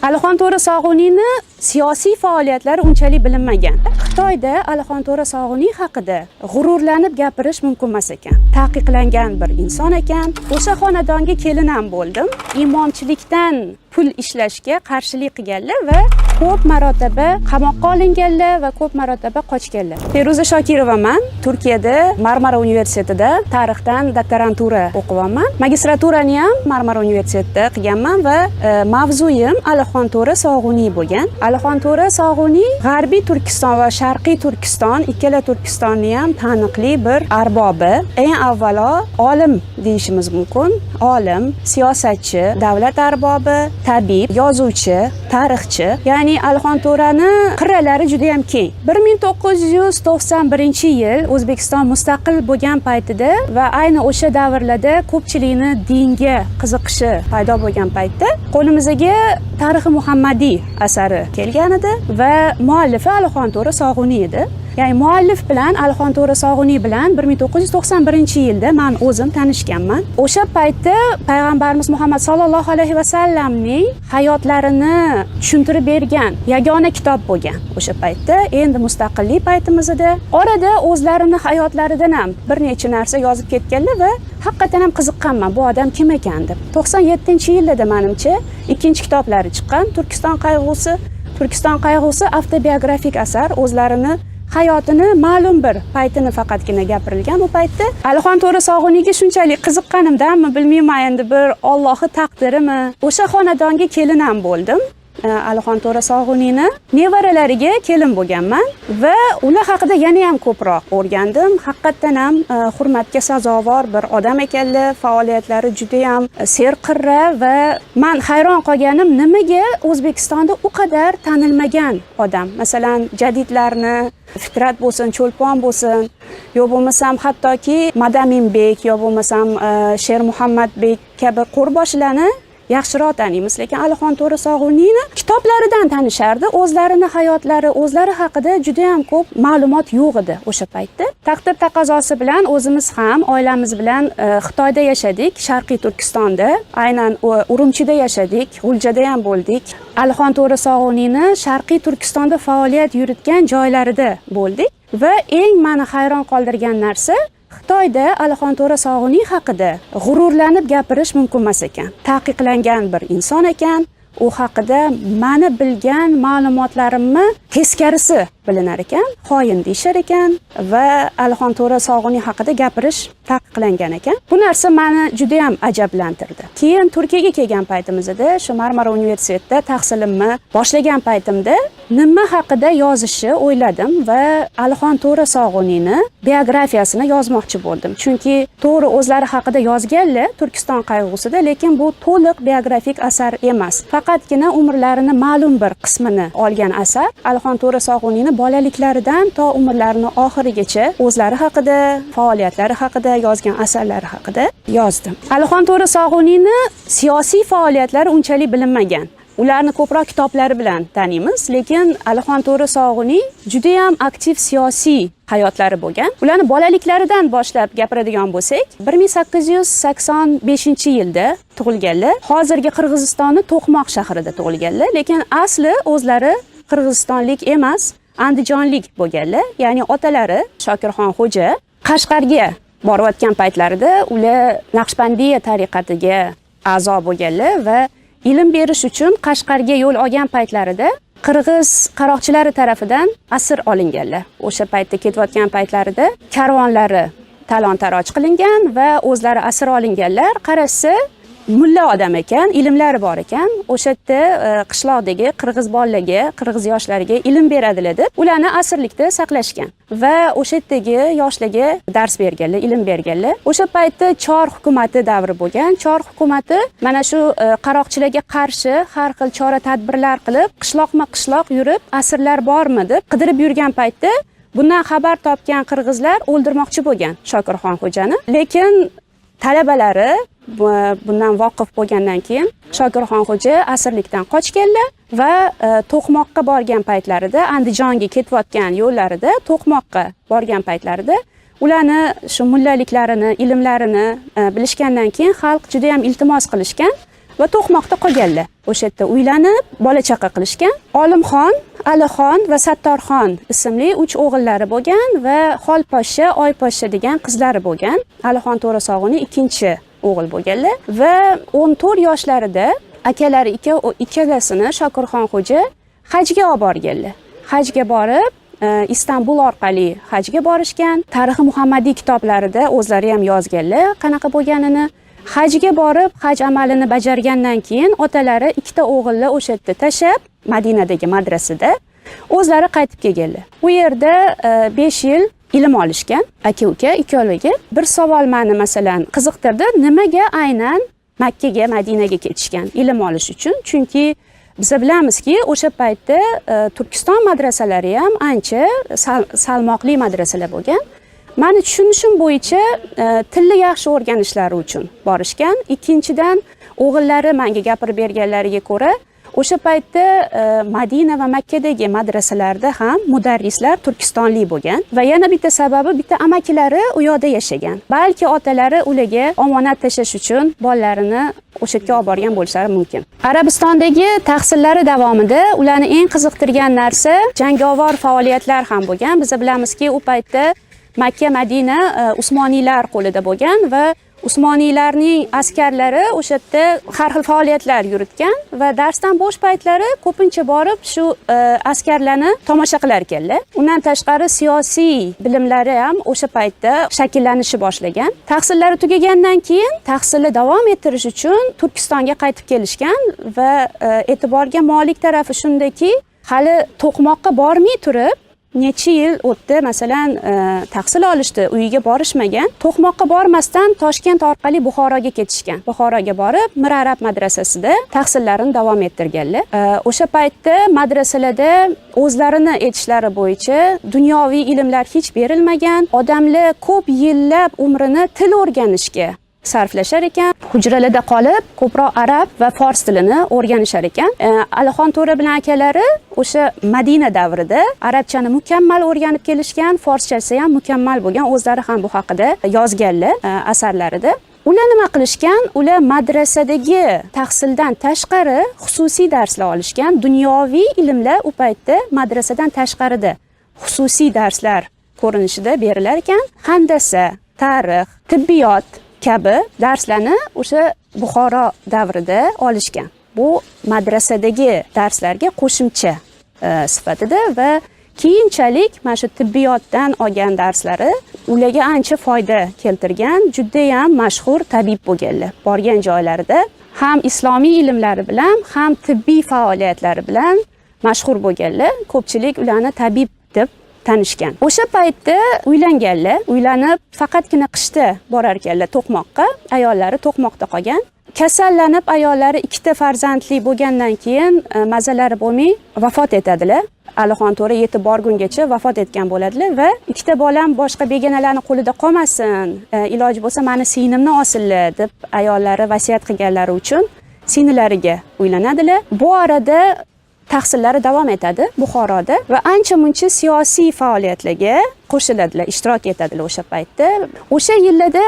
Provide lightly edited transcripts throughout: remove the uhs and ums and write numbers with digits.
Alixon To'ra Sog'uniyni siyosiy faoliyatlari unchalik bilinmagan. Xitoyda Alixon To'ra Sog'uniy haqida g'ururlanib gapirish mumkin emas ekan. Taqiqlangan bir inson ekan. O'sha xonadonga kelin ham bo'ldim. Imomchilikdan pul ishlashga qarshilik qilganlar va ko'p marotaba qamoqqa olinganlar va ko'p marotaba qochganlar. Feruza Shokirovaman. Turkiyada Marmara universitetida tarixdan doktorantura o'qiyapman. Magistraturani ham Marmara universitetida qilganman va mavzuyim Alixon To'ra Sog'uniy bo'lgan. Alixon To'ra Sog'uniy G'arbiy Turkiston va Sharqiy Turkiston, ikkala Turkistonni ham taniqli bir arbobi. Eng avvalo olim deyishimiz mumkin. Olim, siyosatchi, davlat arbobi, tabib, yozuvchi, tarixchi. Ya'ni Alixon To'rani qirralari juda ham keng. 1991-yil O'zbekiston mustaqil bo'lgan paytida va ayni o'sha davrlarda ko'pchilikni dinga qiziqishi paydo bo'lgan paytda qo'limizga Tarixi Muhammadiy asari kelgan edi va muallifi Alixon To'ra Sog'uniy edi. Ya'ni muallif bilan Alixon To'ra Sog'uniy bilan 1991-yilda men o'zim tanishganman. O'sha paytda payg'ambarimiz Muhammad sallallohu alayhi va sallamning hayotlarini tushuntirib bergan yagona kitob bo'lgan. O'sha paytda endi mustaqillik paytimizda orada o'zlarini hayotlaridan ham bir necha narsa yozib ketganlar va haqiqatan ham qiziqqanman bu odam kim ekan deb. 97-yilda menimcha ikkinchi kitoblari chiqqan. Turkiston qayg'usi avtobiografik asar, o'zlarini hayotini ma'lum bir paytini faqatgina gapirilgan. Bu paytda Alixon To'ra Sog'uniyga shunchalik qiziqqanimdanmi bilmayman, endi bir Allohning taqdirimi, o'sha xonadonga kelin ham bo'ldim. Alixon To'ra Sog'uniyni nevaralariga kelin bo'lganman va ular haqida yana ham ko'proq o'rgandim. Haqiqatan ham hurmatga sazovor bir odam ekanlar, faoliyatlari juda ham serqirra va men hayron qolganim, nimaga O'zbekistonda u qadar tanilmagan odam. Masalan, jadidlarni Fikrat bo'lsin, Cho'lpon bo'lsin, yo bo'lmasam hattoki Madaminbek, yo bo'lmasam Sher Muhammadbek kabi qo'rboshilarni yaxshiroq taniymiz, lekin Alixon To'ra Sog'uniyni kitoblaridan tanishardi. O'zlarini hayotlari, o'zlari haqida juda ham ko'p ma'lumot yo'q edi o'sha paytda. Taqdir taqozosi bilan o'zimiz ham oilamiz bilan Xitoyda yashadik, Sharqiy Turkistonda, aynan Urumchida yashadik, G'uljada ham bo'ldik. Alixon To'ra Sog'uniyni Sharqiy Turkistonda faoliyat yuritgan joylarida bo'ldik va eng meni hayron qoldirgan narsa, Xitoyda Alixon To'ra Sog'uniy haqida g'ururlanib gapirish mumkin emas ekan. Taqiqlangan bir inson ekan. U haqida meni bilgan ma'lumotlarimni teskarisi bilinar ekan, xoin deyishar ekan va Alixon To'ra Sog'uniy haqida gapirish taqiqlangan ekan. Bu narsa meni juda ham ajablantirdi. Keyin Turkiyaga kelgan paytimizda, shu Marmara universitetida tahsilimni boshlagan paytimda nima haqida yozishni o'yladim va Alixon To'ra Sog'uniyni biografiyasini yozmoqchi bo'ldim. Chunki to'g'ri o'zlari haqida yozganlar Turkiston qayg'usida, lekin bu to'liq biografik asar emas. Faqatgina umrlarini ma'lum bir qismini olgan asar. Alixon To'ra Sog'uniyni bolaliklaridan to umrlarini oxirigacha o'zlari haqida, faoliyatlari haqida yozgan asarlari haqida yozdim. Alixon To'ra Sog'uniyni siyosiy faoliyatlari unchalik bilinmagan. Ularni ko'proq kitoblari bilan taniymiz, lekin Alixon To'ra Sog'uniy juda ham aktiv siyosiy hayotlari bo'lgan. Ularni bolaliklaridan boshlab gapiradigan bo'lsak, 1885-yilda tug'ilganlar. Hozirgi Qirg'izistonning To'qmoq shahrida tug'ilganlar, lekin asli o'zlari qirg'izistonlik emas, andijonlik bo'lganlar. Ya'ni otalari Shokirxon xo'ja Qashqarga borayotgan paytlarida ular Naqshbandiya tariqatiga a'zo bo'lganlar va ilm berish uchun Qashqarga yo'l olgan paytlarida Qirg'iz qaroqchilari tarafidan asir olinganlar. O'sha paytda ketayotgan paytlarida karvonlari talon-taroj qilingan va o'zlari asir olinganlar. Qarashsa mulla odam ekan, ilmlari bor ekan. O'sha yerda qishloqdagi qirg'iz bolalarga, qirg'iz yoshlariga ilm beradilar deb ularni asirlikda saqlashgan va o'sha yerdagi yoshlarga dars berganlar, ilm berganlar. O'sha paytda Chor hukumati davri bo'lgan. Chor hukumati mana shu qaroqchilarga qarshi har xil chora-tadbirlar qilib, qishloqma-qishloq yurib, asirlar bormi deb qidirib yurgan paytda bundan xabar topgan qirg'izlar o'ldirmoqchi bo'lgan Shokirxon xo'jani. Lekin talabalari bundan voqif bo'lgandan keyin Shokirxon xo'ja asirlikdan qochganlar va To'qmoqqa borgan paytlarida, Andijonga ketayotgan yo'llarida To'qmoqqa borgan paytlarida ularni shu mullaliklarini, ilmlarini bilishgandan keyin xalq juda ham iltimos qilishgan va To'qmoqda qolganlar. O'sha yerda uylanib, bola chaqa qilishgan. Olimxon, Alixon va Sattorxon ismli 3 o'g'illari bo'lgan va Xolposhsha, Oyposhsha degan qizlari bo'lgan. Alixon To'rasog'ning ikkinchi o'g'il bo'lganlar va 14 yoshlarida akalari ikkalasini Shokirxon xo'ja hajga olib borganlar. Hajga borib, Istanbul orqali hajga borishgan. Tarixi Muhammadiy kitoblarida o'zlari ham yozganlar qanaqa bo'lganini. Hajga borib, haj amalini bajargandan keyin otalari ikkita o'g'ilni o'sha yerda tashab, Madinadagi madrasada o'zlari qaytib kelganlar. U yerda 5 yil ilm olishgan, aka-uka ikkovligi. Bir savol meni masalan qiziqtirdi, nimaga aynan Makkaga, Madinaga ketishgan ilm olish uchun? Chunki biz bilamizki, o'sha paytda Turkiston madrasalari ham ancha salmoqli madrasalar bo'lgan. Meni tushunishim bo'yicha tilni yaxshi o'rganishlari uchun borishgan. Ikkinchidan, o'g'illari menga gapirib berganlariga ko'ra, o'sha paytda Madina va Makkadagi madrasalarda ham mudarrislar turkistonlik bo'lgan va yana bitta sababi, bitta amakilari u yoqda yashagan. Balki otalari ularga omonat tashlash uchun bolalarini o'sha yerga olib borgan bo'lishlari mumkin. Arabistondagi tahsillari davomida ularni eng qiziqtirgan narsa jangovar faoliyatlar ham bo'lgan. Biz bilamizki, u paytda Makka, Madina Usmoniylar qo'lida bo'lgan va Usmoniylarning askarlari o'sha yerda har xil faoliyatlar yuritgan va darsdan bo'sh paytlari ko'pincha borib shu askarlarni tomosha qilar ekanlar. Undan tashqari siyosiy bilimlari ham o'sha paytda shakllanishi boshlagan. Tahsillari tugagandan keyin tahsilni davom ettirish uchun Turkistonga qaytib kelishgan va e'tiborga molik tarafi shundaki, hali To'qmoqqa bormay turib necha yil o'tdi, masalan, tahsil olishdi, uyiga borishmagan. To'qmoqqa bormasdan Toshkent orqali Buxoroga ketishgan. Buxoroga borib, Mir Arab madrasasida tahsillarini davom ettirganlar. O'sha paytda madrasalarda o'zlarini aytishlari bo'yicha dunyoviy ilmlar hech berilmagan. Odamlar ko'p yillab umrini til o'rganishga sarflashar ekan. Hujralarda qolib, ko'proq arab va fors tilini o'rganishar ekan. Alixon To'ra bilan akalari o'sha Madina davrida arabchani mukammal o'rganib kelishgan, forschasi ham mukammal bo'lgan. O'zlari ham bu haqida yozganlar asarlarida. Ular nima qilishgan? Ular madrasadagi tahsildan tashqari xususiy darslar olishgan. Dunyoviy ilmlar u paytda madrasadan tashqarida xususiy darslar ko'rinishida berilar ekan. Handasa, tarix, tibbiyot kabi darslarni o'sha Buxoro davrida olishgan. Bu madrasadagi darslarga qo'shimcha sifatida va keyinchalik mana shu tibbiyotdan olgan darslari ularga ancha foyda keltirgan, juda ham mashhur tabib bo'lganlar. Borgan joylarida ham islomiy ilmlari bilan, ham tibbiy faoliyatlari bilan mashhur bo'lganlar. Ko'pchilik ularni tabib deb tanishgan. O'sha paytda uylanganlar, uylanib faqatgina qishda borar ekanlar To'qmoqqa. Ayollari To'qmoqda qolgan. Kasallanib ayollari ikkita farzandli bo'lgandan keyin mazalari bo'lmay vafot etadilar. Alixon To'ra yetib borgungacha vafot etgan bo'ladilar va ikkita bolam boshqa begonalarning qo'lida qolmasin, iloji bo'lsa meni singlimni olsinlar deb ayollari vasiyat qilganlari uchun singlariga uylanadilar. Bu arada tahsillari davom etadi Buxoroda va ancha-muncha siyosiy faoliyatlarga qo'shiladilar, ishtirok etadilar o'sha paytda. O'sha yillarda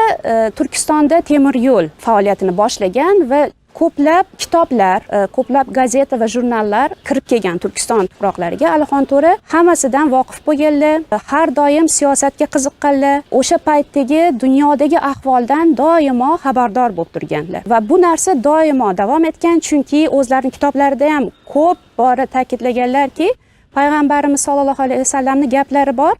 Turkistonda temir yo'l faoliyatini boshlagan va ko'plab kitoblar, ko'plab gazeta va jurnallar kirib kelgan Turkiston tuproqlariga. Alixon To'ra hammasidan voqif bo'lganlar, har doim siyosatga qiziqqanlar, o'sha paytdagi dunyodagi ahvoldan doimo xabardor bo'lib turganlar. Va bu narsa doimo davom etgan, chunki o'zlarining kitoblarida ham ko'p bora ta'kidlaganlarki, payg'ambarimiz sollallohu alayhi vasallamning gaplari bor.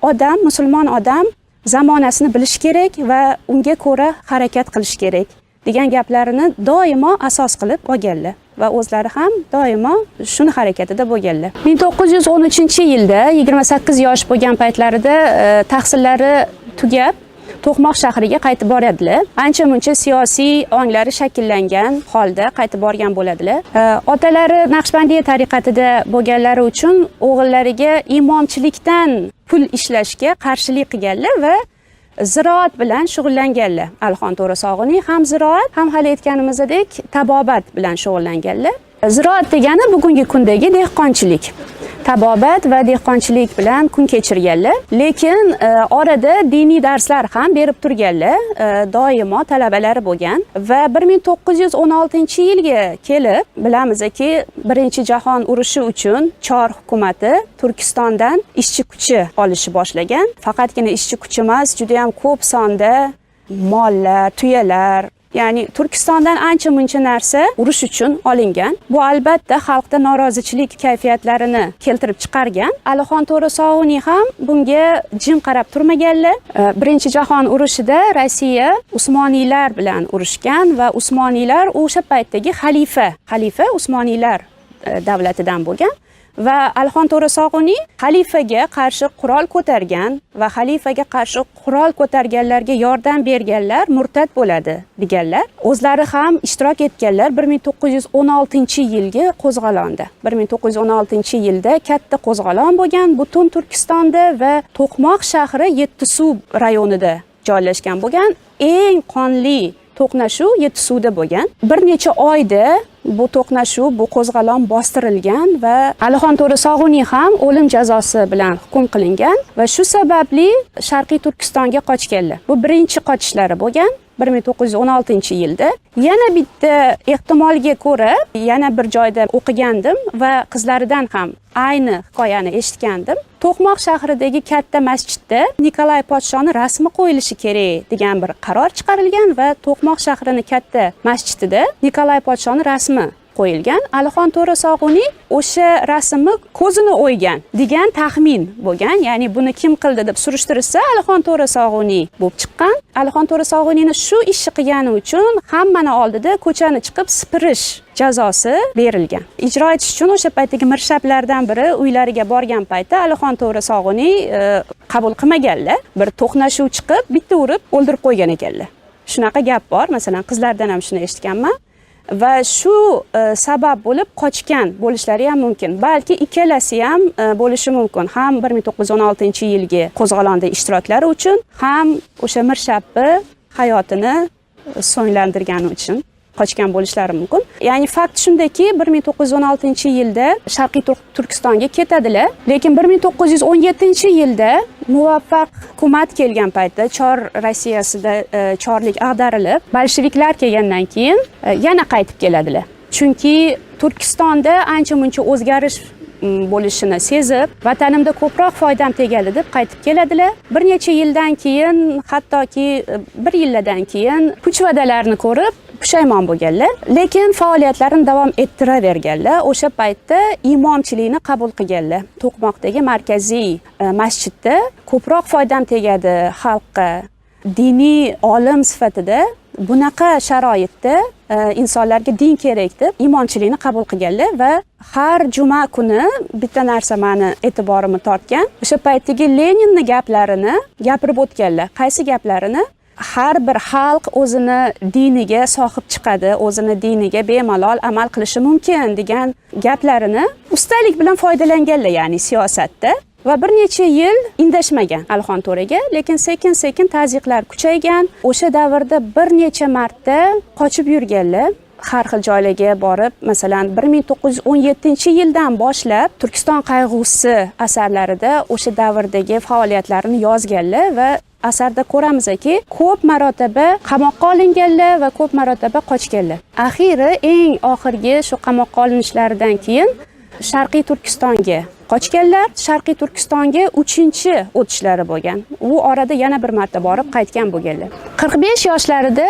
Odam, musulmon odam zamonasini bilish kerak va unga ko'ra harakat qilish kerak degan gaplarini doimo asos qilib olganlar va o'zlari ham doimo shuni harakatida bo'lganlar. 1913-yilda 28 yosh bo'lgan paytlarida tahsillari tugab To'qmoq shahriga qaytib boradilar. Ancha-muncha siyosiy onglari shakllangan holda qaytib borgan bo'ladilar. Otalari Naqshbandiya tariqatida bo'lganlari uchun o'g'illariga imomchilikdan pul ishlashga qarshilik qilganlar va ziroat bilan shug'ullanganlar. Alixon To'rasog'ning ham ziroat, ham hali aytganimizdek tabobat bilan shug'ullanganlar. Ziroat degani bugungi kundagi dehqonchilik. tabobat va dehqonchilik bilan kun kechirganlar. Lekin orada diniy darslar ham berib turganlar, doimo talabalari bo'lgan va 1916-yilga kelib bilamizki, Birinchi jahon urushi uchun Chor hukumati Turkistondan ishchi kuchi olishni boshlagan. Faqatgina ishchi kuchi emas, juda ham ko'p sonda mollar, tuyalar, ya'ni Turkistondan ancha-muncha narsa urush uchun olingan. Bu albatta xalqda norozichilik kayfiyatlarini keltirib chiqargan. Alixon To'ra Sog'uniy ham bunga jim qarab turmaganlar. Birinchi jahon urushida Rossiya Usmoniylar bilan urushgan va Usmoniylar o'sha paytdagi xalifa Usmoniylar davlatidan bo'lgan. Va Alixon To'ra Sog'uniy xalifaga qarshi qurol ko'targan va xalifaga qarshi qurol ko'targanlarga yordam berganlar murtad bo'ladi deganlar. O'zlari ham ishtirok etganlar 1916-yilgi qo'zg'olonda. 1916-yilda katta qo'zg'olon bo'lgan butun Turkistonda va To'qmoq shahri Yettisuv rayonida joylashgan bo'lgan. Eng qonli to'qnashuv Yettisuvda bo'lgan. Bir necha oyda bu to'qnashuv, bu qo'zg'olon bostirilgan va Alixon To'ra Sog'uniy ham o'lim jazosi bilan hukm qilingan va shu sababli Sharqiy Turkistonga qochganlar. Bu birinchi qochishlari bo'lgan 1916-yilda. Yana bitta ehtimolga ko'ra, yana bir joyda o'qigandim va qizlaridan ham ayni hikoyani eshitgandim. To'qmoq shahridagi katta masjidda Nikolay podshoning rasmi qo'yilishi kerak degan bir qaror chiqarilgan va To'qmoq shahrining katta masjidida Nikolay podshoning rasmi qo'yilgan. Alixon To'ra Sog'uniy o'sha rasmni ko'zini o'ygan degan taxmin bo'lgan. Ya'ni buni kim qildi deb surishtirsa, Alixon To'ra Sog'uniy bo'lib chiqqan. Alixon To'ra Sog'uniyni shu ishni qilgani uchun hammani oldida ko'chani chiqib sipirish jazosi berilgan. Ijro etish uchun o'sha paytdagi mirshablardan biri uylariga borgan paytda Alixon To'ra Sog'uniy qabul qilmaganlar. Bir to'qnashuv chiqib, bitta urib o'ldirib qo'ygan ekanlar. Shunaqa gap bor. Masalan, qizlardan ham shuni eshitganman. Va shu sabab bo'lib qochgan bo'lishlari ham mumkin. Balki ikkalasi ham bo'lishi mumkin. Ham 1916-yilgi qo'zg'olonda ishtiroklari uchun, ham o'sha mirshabni hayotini so'nglantirgani uchun qochgan bo'lishlari mumkin. Ya'ni fakt shundaki, 1916-yilda Sharqiy Turkistonga ketadilar, lekin 1917-yilda muvaffaq hukumat kelgan paytda Chor Rossiyasida chorlik ag'darilib, bolsheviklar kelgandan keyin yana qaytib keladilar. Chunki Turkistonda ancha-muncha o'zgarish bo'lishini sezib, vatanimda ko'proq foydam tegadi deb qaytib keladilar. Bir necha yildan keyin, hattoki bir yildan keyin puchvadalarni ko'rib pushaymon bo'lganlar, lekin faoliyatlarini davom ettiraverganlar. O'sha paytda imomchilikni qabul qilganlar. To'qmoqdagi markaziy masjidda ko'proq foydam tegadi xalqqa, diniy olim sifatida bunaqa sharoitda insonlarga din kerak deb imomchilikni qabul qilganlar va har juma kuni bitta narsa meni e'tiborimni tortgan. O'sha paytdagi Leninning gaplarini gapirib o'tganlar. Qaysi gaplarini? Har bir xalq o'zini diniga sohib chiqadi, o'zini diniga bemalol amal qilishi mumkin degan gaplarini ustalik bilan foydalanganlar, ya'ni siyosatda. Va bir necha yil indashmagan Alixon To'raga, lekin sekin-sekin tazyiqlar kuchaygan. O'sha davrda bir necha marta qochib yurganlar. Har xil joylarga borib, masalan 1917-yildan boshlab Turkiston qayg'usi asarlarida o'sha davrdagi faoliyatlarini yozganlar va asarda ko'ramizki, ko'p marotaba qamoqqa olinganlar va ko'p marotaba qochganlar. Axiri eng oxirgi shu qamoqqa olinishlaridan keyin Sharqiy Turkistonga qochganlar. Sharqiy Turkistonga 3-chi o'tishlari bo'lgan. U orada yana bir marta borib qaytgan bo'lganlar. 45 yoshlarida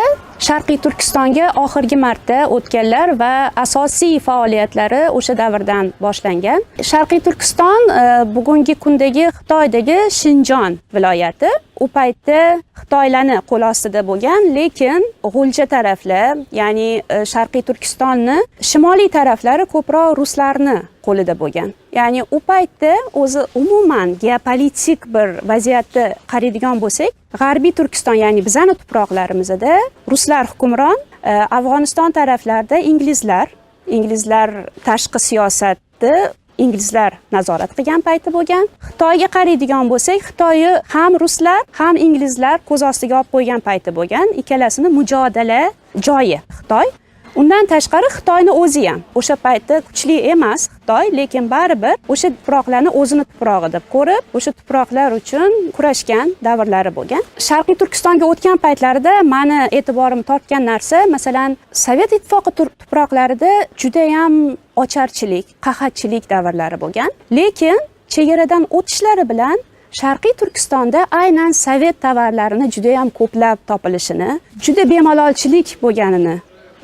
Sharqiy Turkistonga oxirgi marta o'tganlar va asosiy faoliyatlari o'sha davrdan boshlangan. Sharqiy Turkiston bugungi kundagi Xitoydagi Shinjon viloyati. U paytda Xitoylarning qo'l ostida bo'lgan, lekin G'ulja taraflar, ya'ni Sharqiy Turkistonni shimoliy taraflari ko'proq ruslarni qo'lida bo'lgan. Ya'ni u paytda o'zi umuman geopolitik bir vaziyatni qaraydigan bo'lsak, G'arbiy Turkiston, ya'ni bizning tuproqlarimizda ruslar hukmron, Afg'oniston taraflarida inglizlar tashqi siyosatni inglizlar nazorat qilgan payti bo'lgan. Xitoyga qaraydigan bo'lsak, Xitoyni ham ruslar, ham inglizlar ko'z ostiga olib qo'ygan payti bo'lgan. Ikkalasini mujodala joyi Xitoy. Undan tashqari Xitoyni o'zi ham o'sha paytda kuchli emas Xitoy, lekin baribir o'sha tuproqlarni o'zini tuprog'i deb ko'rib, o'sha tuproqlar uchun kurashgan davrlari bo'lgan. Sharqiy Turkistonga o'tgan paytlarida meni e'tiborimni tortgan narsa, masalan, Sovet Ittifoqi tuproqlarida juda ham ocharchilik, qahatchilik davrlari bo'lgan. Lekin chegaradan o'tishlari bilan Sharqiy Turkistonda aynan Sovet tovarlarini juda ham ko'plab topilishini, juda bemalolchilik bo'lganini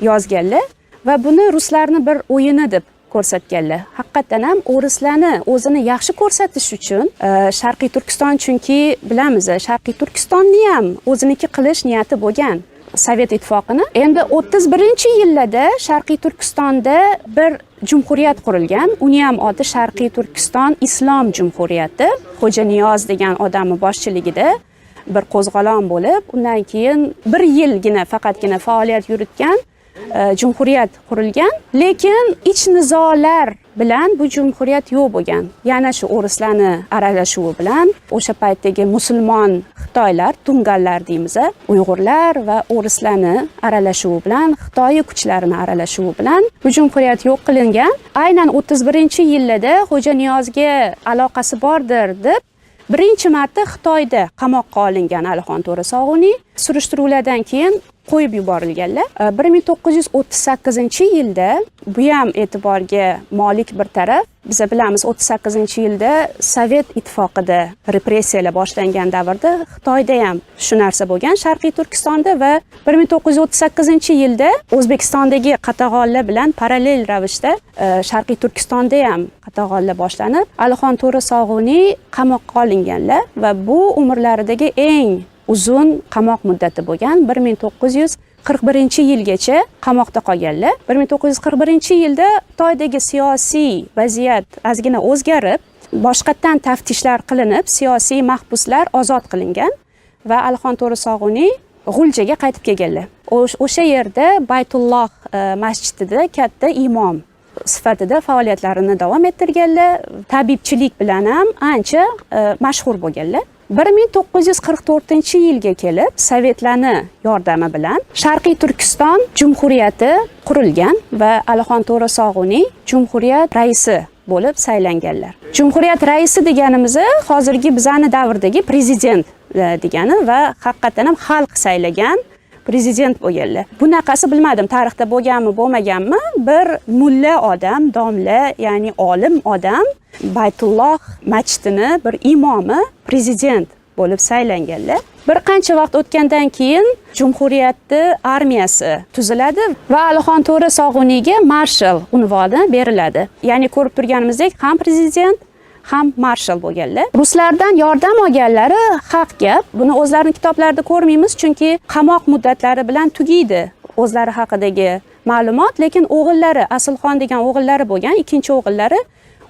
yozganlar va buni ruslarni bir o'yini deb ko'rsatganlar. Haqiqatan ham o'rislarni o'zini yaxshi ko'rsatish uchun Sharqiy Turkiston, chunki bilamiz, Sharqiy Turkistonni ham o'ziniki qilish niyati bo'lgan Sovet Ittifoqini. Endi 31-yillarda Sharqiy Turkistonda bir jumhuriyat qurilgan. Uni ham oti Sharqiy Turkiston Islom Jumhuriyati. Xo'ja Niyoz degan odamning boshchiligida bir qo'zg'olon bo'lib, undan keyin 1 yilgina faqatgina faoliyat yuritgan jumhuriyat qurilgan. Lekin ich nizolar bilan bu jumhuriyat yo'q bo'lgan. Yana shu o'rislarni aralashuvi bilan o'sha paytdagi musulmon Xitoylar, tunganlar deymiz, Uyg'urlar va o'rislarni aralashuvi bilan, Xitoy kuchlarini aralashuvi bilan bu jumhuriyat yo'q qilingan. Aynan 31-yillarda Xo'ja Niyozga aloqasi bordir deb birinchi marta Xitoyda qamoqqa olingan Alixon To'ra Sog'uniy surishtiruvlardan keyin qo'yib yuborilganlar. 1938-yilda bu ham e'tiborga molik bir taraf. Biz bilamiz, 38-yilda Sovet Ittifoqida repressiyalar boshlangan davrda Xitoyda ham shu narsa bo'lgan Sharqiy Turkistonda va 1938-yilda O'zbekistondagi qatag'onlar bilan parallel ravishda Sharqiy Turkistonda ham qatag'onlar boshlanib, Alixon To'ra Sog'uniy qamoqqa olinganlar va bu umrlaridagi eng uzun qamoq muddati bo'lgan. 1941-yilgacha qamoqda qolganlar. 1941-yilda Xitoydagi siyosiy vaziyat ozgina o'zgarib, boshqatdan taftishlar qilinib, siyosiy mahbuslar ozod qilingan va Alixon To'ra Sog'uniy G'uljaga qaytib kelganlar. O'sha yerda Baytulloh masjidida katta imom sifatida faoliyatlarini davom ettirganlar. Tabibchilik bilan ham ancha mashhur bo'lganlar. 1944-yilga kelib Sovetlarni yordami bilan Sharqiy Turkiston Jumhuriyati qurilgan va Alixon To'ra Sog'uniy Jumhuriyat raisi bo'lib saylanganlar. Jumhuriyat raisi deganimiz hozirgi bizani davrdagi prezident degani va haqiqatan ham xalq saylagan prezident bo'lganlar. Bunaqasi bilmadim, tarixda bo'lganmi, bo'lmaganmi, bir mulla odam, domla, ya'ni olim odam Baytulloh masjidini bir imomi prezident bo'lib saylanganlar. Bir qancha vaqt o'tgandan keyin Jumhuriyatni armiyasi tuziladi va Alixon To'ra Sog'uniyga marshal unvoni beriladi. Ya'ni ko'rib turganimizdek ham prezident ham marshal bo'lganlar. Ruslardan yordam olganlari haq gap. Buni o'zlarining kitoblarida ko'rmaymiz, chunki qamoq muddatlari bilan tugaydi o'zlari haqidagi ma'lumot, lekin o'g'illari, Asilxon degan o'g'illari bo'lgan, ikkinchi o'g'illari,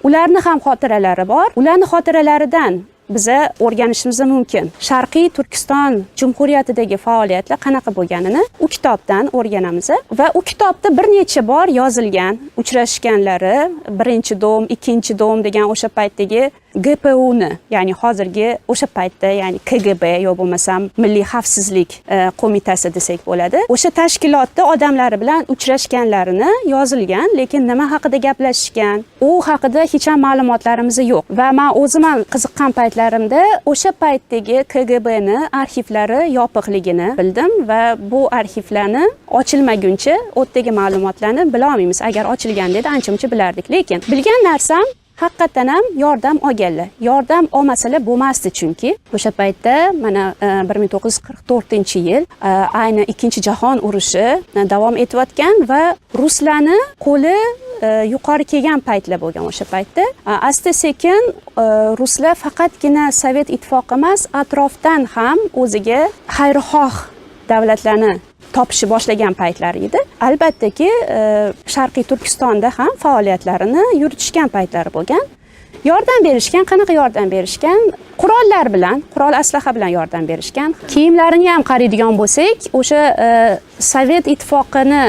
ularni ham xotiralari bor. Ularning xotiralaridan biza o'rganishimiz mumkin. Sharqiy Turkiston Jumhuriyatidagi faoliyatlar qanaqa bo'lganini u kitobdan o'rganamiz va u kitobda bir necha bor yozilgan uchrashganlari, birinchi dom, ikkinchi dom degan o'sha paytdagi GPUni, ya'ni hozirgi o'sha paytda, ya'ni KGB yo bo'lmasam Milliy xavfsizlik qo'mitasi desak bo'ladi. O'sha tashkilotda odamlari bilan uchrashganlarini yozilgan, lekin nima haqida gaplashishgan, u haqida hech ham ma'lumotlarimiz yo'q. Va men o'zim ham qiziqqan paytlarimda o'sha paytdagi KGBni arxivlari yopiqligini bildim va bu arxivlarni ochilmaguncha o'tdagi ma'lumotlarni bila olmaymiz. Agar ochilganda edi ancha-muncha bilardik, lekin bilgan narsam haqiqatan ham yordam olganlar. Yordam olmasalar bo'lmasdi, chunki o'sha paytda mana 1944-yil ayni Ikkinchi jahon urushi davom etayotgan va ruslarni qo'li yuqori kelgan paytlar bo'lgan o'sha paytda. Asta-sekin ruslar faqatgina Sovet Ittifoqi emas, atrofdan ham o'ziga xayrixoh davlatlarni topishi boshlagan paytlar edi. Albattaki Sharqiy Turkistonda ham faoliyatlarini yuritishgan paytlari bo'lgan. Yordam berishgan, qanaqa yordam berishgan? Qurollar bilan, qurol aslaha bilan yordam berishgan. Kiyimlarini ham qaraydigan bo'lsak, o'sha Sovet Ittifoqini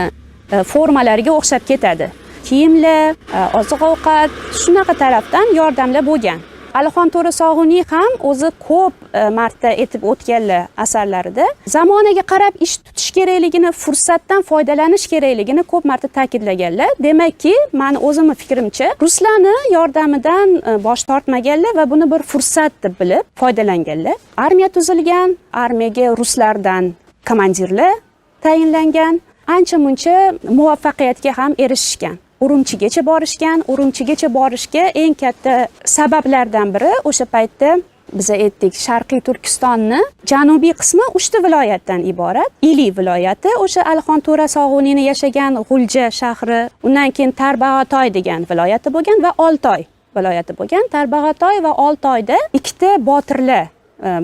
formalariga o'xshab ketadi. Kiyimlar, oziq-ovqat, shunaqa tarafdan yordamlar bo'lgan. Alixon To'ra Sog'uniy ham o'zi ko'p marta aytib o'tganlar asarlarida zamonaga qarab ish tutish kerakligini, fursatdan foydalanish kerakligini ko'p marta ta'kidlaganlar. Demakki, meni o'zimning fikrimcha, ruslarni yordamidan bosh tortmaganlar va buni bir fursat deb bilib foydalanganlar. Armiya tuzilgan, armiyaga ruslardan komandirlar tayinlangan, ancha-muncha muvaffaqiyatga ham erishishgan. Urumchigacha borishgan. Urumchigacha borishga eng katta sabablardan biri o'sha paytda biz aytdik, Sharqiy Turkistonni janubiy qismi 3 ta viloyatdan iborat. Ili viloyati, o'sha Alixon To'ra Sog'uniyni yashagan G'ulja shahri, undan keyin Tarbag'atoy degan viloyati bo'lgan va Oltoy viloyati bo'lgan. Tarbag'atoy va Oltoyda ikkita botirlar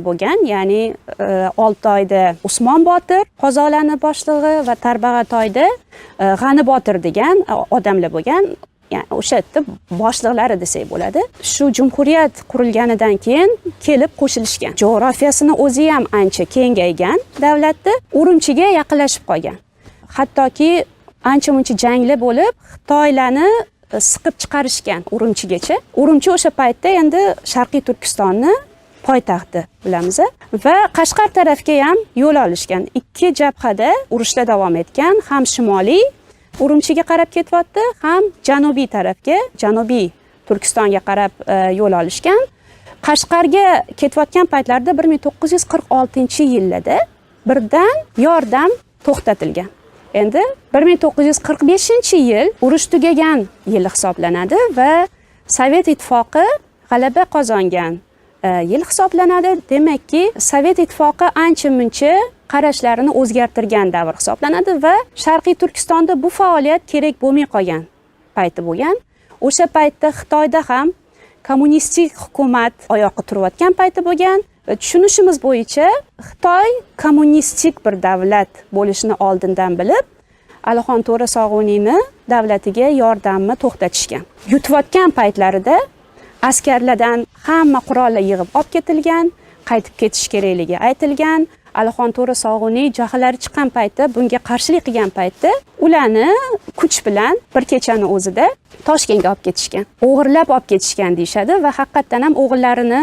bo'lgan, ya'ni Oltoyda Usmon Botir, Qozolarning boshlig'i va Tarbag'atoyda G'ani Botir degan odamlar bo'lgan. Yani o'sha yerda boshliqlari desak bo'ladi. Shu jumhuriyat qurilganidan keyin kelib qo'shilishgan. Jo'grafiyasini o'zi ham ancha kengaygan davlatni, Urumchiga yaqinlashib qolgan. Hattoki ancha-muncha janglar bo'lib, Xitoylarni siqib chiqarishgan Urumchigacha. Urumchi o'sha paytda endi Sharqiy Turkistonni poytaxti bilamiz va Qashqar tarafga ham yo'l olishgan. Ikki jabhada urushlar davom etgan, ham shimoliy Urumchiga qarab ketyapti, ham janubiy tarafga, janubiy Turkistonga qarab yo'l olishgan. Qashqarga ketayotgan paytlarda 1946-yillarda birdan yordam to'xtatilgan. Endi 1945-yil urush tugagan yil hisoblanadi va Sovet ittifoqi g'alaba qozongan yil hisoblanadi. Demakki, Sovet ittifoqi ancha-muncha qarashlarini o'zgartirgan davr hisoblanadi va Sharqiy Turkistonda bu faoliyat kerak bo'lmay qolgan payti bo'lgan. O'sha paytda Xitoyda ham kommunistik hukumat oyoqqa turayotgan payti bo'lgan. Tushunishimiz bo'yicha Xitoy kommunistik bir davlat bo'lishini oldindan bilib, Alixon To'ra Sog'uniyni davlatiga yordamni to'xtatishgan. Yutayotgan paytlarida askarlardan hamma qurollar yig'ib olib ketilgan, qaytib ketish kerakligi aytilgan. Alixon To'ra Sog'uniy jahllari chiqqan paytda, bunga qarshilik qilgan paytda ularni kuch bilan bir kechani o'zida Toshkentga olib ketishgan. O'g'irlab olib ketishgan deyshadi va haqiqatan ham o'g'illarini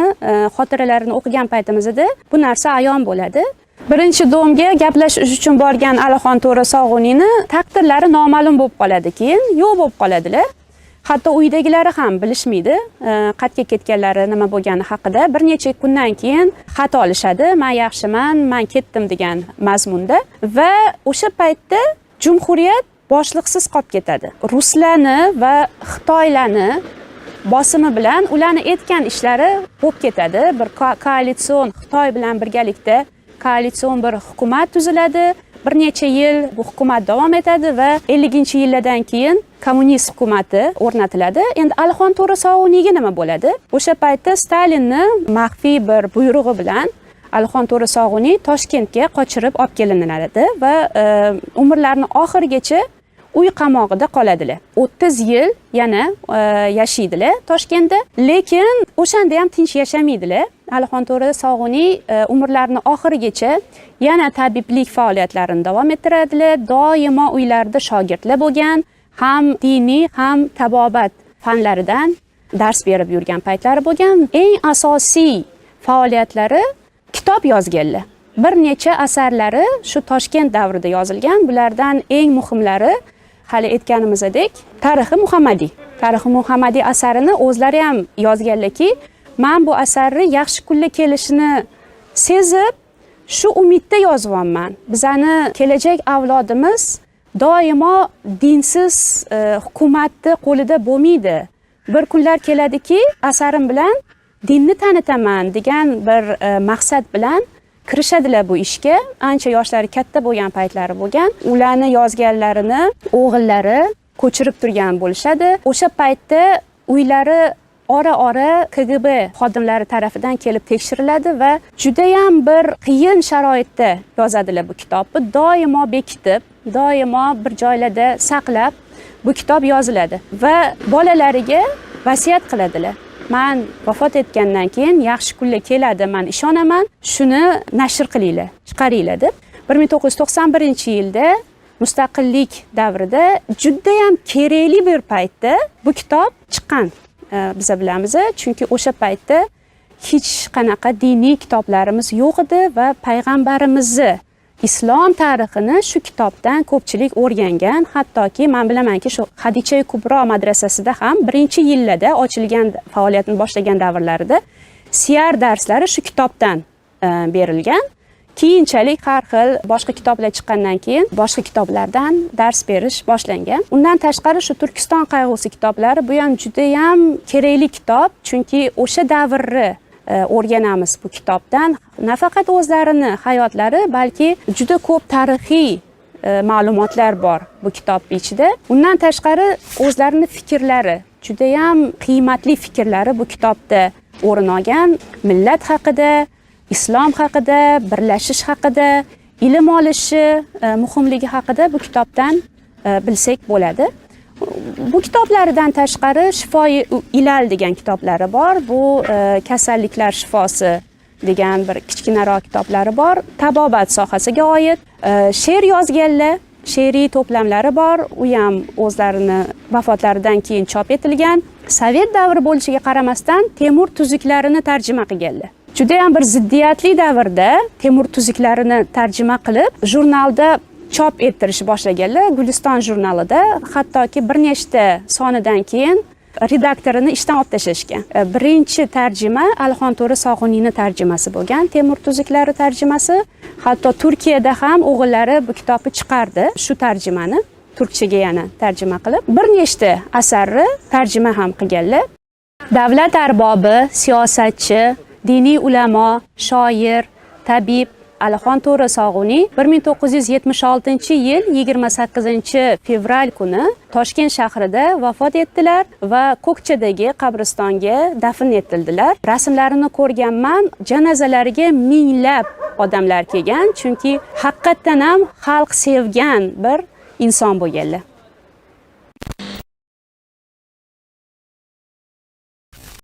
xotiralarini o'qigan paytimizda bu narsa ayon bo'ladi. Birinchi domga gaplashish uchun borgan Alixon To'ra Sog'uniyni taqdirlari noma'lum bo'lib qoladi, keyin yo'q bo'lib qoladilar. Hatto uydagilari ham bilishmaydi qayerga ketganlari, nima bo'lgani haqida. Bir necha kundan keyin xat olishadi. Men yaxshiman, men ketdim degan mazmunda va o'sha paytda jumhuriyat boshliqsiz qolib ketadi. Ruslarni va Xitoylarni bosimi bilan ularni etgan ishlari bo'lib ketadi. Bir koalitsion Xitoy bilan birgalikda koalitsion bir hukumat tuziladi. Bir necha yil bu hukumat davom etadi va 50-yillardan keyin kommunist hukumati o'rnatiladi. Endi Alixon To'ra Sog'uniyga nima bo'ladi? O'sha paytda Stalinning maxfiy bir buyrug'i bilan Alixon To'ra Sog'uniy Toshkentga qochirib olib kelinadi va umrlarining oxirigacha uy qamog'ida qoladilar. 30 yil yana yashaydilar Toshkentda, lekin o'shanda ham tinch yashamaydilar. Alixon To'ra Sog'uniy umrlarining oxirigacha yana tabiblik faoliyatlarini davom ettiradilar. Doimo uylarida shogirdlar bo'lgan, ham diniy, ham tabobat fanlaridan dars berib yurgan paytlari bo'lgan. Eng asosiy faoliyatlari kitob yozganlar. Bir necha asarlari shu Toshkent davrida yozilgan. Bulardan eng muhimlari hali aytganimizdek Tarixi Muhammadiy. Tarixi Muhammadiy asarini o'zlari ham yozganlarki, men bu asarni yaxshi kunlar kelishini sezib, shu umidda yozyapman. Bizani kelajak avlodimiz doimo dinsiz hukumatni qo'lida bo'lmaydi. Bir kunlar keladiki, asarim bilan dinni tanitaman degan bir maqsad bilan kirishadilar bu ishga. Ancha yoshlari katta bo'lgan paytlari bo'lgan. Ularni yozganlarini o'g'illari ko'chirib turgan bo'lishadi. O'sha paytda uylari ora-ora KGB xodimlari tarafidan kelib tekshiriladi va juda ham bir qiyin sharoitda yozadilar bu kitobni. Doimo bekitib, doimo bir joylarda saqlab bu kitob yoziladi va bolalariga vasiyat qiladilar. Men vafot etgandan keyin yaxshi kunlar keladi, men ishonaman, shuni nashr qilinglar, chiqaringlar deb. 1991-yilda mustaqillik davrida juda ham kerakli bir paytda bu kitob chiqqan. Biz bilamiz, chunki o'sha paytda hech qanaqa diniy kitoblarimiz yo'q edi va payg'ambarimizni islom tarixini shu kitobdan ko'pchilik o'rgangan. Hattoki men bilamanki, shu Xadicha Kubro madrasasida ham birinchi yillarda ochilgan, faoliyatini boshlagan davrlarida siyar darslari shu kitobdan berilgan. Keyinchalik har xil boshqa kitoblar chiqqandan keyin boshqa kitoblardan dars berish boshlangan. Undan tashqari shu Turkiston qayg'usi kitoblari bu ham juda ham kerakli kitob, chunki o'sha davrni o'rganamiz bu kitobdan. Nafaqat o'zlarini hayotlari, balki juda ko'p tarixiy ma'lumotlar bor bu kitob ichida. Undan tashqari o'zlarini fikrlari, juda ham qiymatli fikrlari bu kitobda o'rin olgan. Millat haqida, islom haqida, birlashish haqida, ilm olishi muhimligi haqida bu kitobdan bilsak bo'ladi. Bu kitoblaridan tashqari Shifoi ilal degan kitoblari bor. Bu kasalliklar shifosi degan bir kichkinaroq kitoblari bor. Tabobat sohasiga oid she'r yozganlar, she'riy to'plamlari bor. U ham o'zlarini vafotlaridan keyin chop etilgan. Sovet davri bo'lishiga qaramasdan Temur tuzuklarini tarjima qilganlar. Juda ham bir ziddiyatli davrda Temur tuzuklarini tarjima qilib, jurnalda chop ettirish boshlaganlar. Guliston jurnalida hattoki bir nechta sonidan keyin redaktorini ishdan olib tashlashgan. Birinchi tarjima Alixon To'ra Sog'uniyning tarjimasi bo'lgan, Temur tuzuklari tarjimasi. Hatto Turkiyada ham o'g'illari bu kitobni chiqardi, shu tarjimani turkchaga yana tarjima qilib. Bir nechta asarni tarjima ham qilganlar. Davlat arbobi, siyosatchi, diniy ulamo, shoir, tabib Alixon To'ra Sog'uniy 1976-yil 28-fevral kuni Toshkent shahrida vafot etdilar va Ko'kchadagi qabristonga dafn etildilar. Rasmlarini ko'rganman, janozalariga minglab odamlar kelgan, chunki haqiqatan ham xalq sevgan bir inson bo'lganlar.